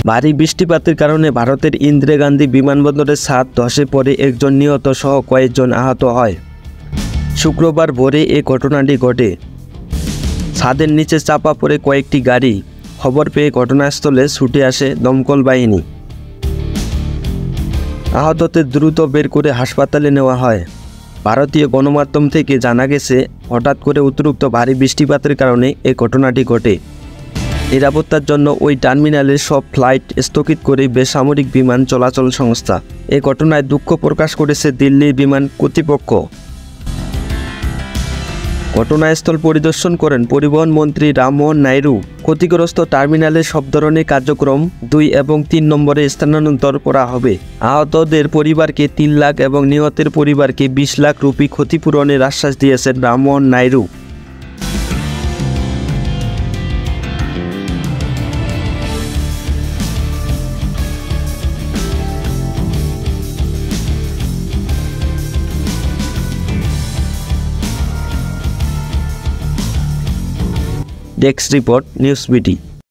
ভারী বৃষ্টিপাতের কারণে ভারতের ইন্দিরা গান্ধী বিমানবন্দরের ছাদ ধসে পড়ে একজন নিহত সহ কয়েকজন আহত হয়। শুক্রবার ভোরে এই ঘটনাটি ঘটে। ছাদের নিচে চাপা পড়ে কয়েকটি গাড়ি। খবর পেয়ে ঘটনাস্থলে ছুটে আসে দমকল বাহিনী। আহতদের দ্রুত বের করে হাসপাতালে নেওয়া হয়। ভারতীয় গণমাধ্যম থেকে জানা গেছে, হঠাৎ করে অতিরিক্ত ভারী বৃষ্টিপাতের কারণে এই ঘটনাটি ঘটে। নিরাপত্তার জন্য ওই টার্মিনালের সব ফ্লাইট স্থগিত করে বেসামরিক বিমান চলাচল সংস্থা। এই ঘটনায় দুঃখ প্রকাশ করেছে দিল্লির বিমান কর্তৃপক্ষ। ঘটনাস্থল পরিদর্শন করেন পরিবহন মন্ত্রী রামমোহন নাইডু। ক্ষতিগ্রস্ত টার্মিনালে সব ধরনের কার্যক্রম 2 এবং 3 নম্বরে স্থানান্তর করা হবে। আহতদের পরিবারকে 3 লাখ এবং নিহতের পরিবারকে 20 লাখ রুপি ক্ষতিপূরণের আশ্বাস দিয়েছেন Rammohan Naidu. Desk report news BT.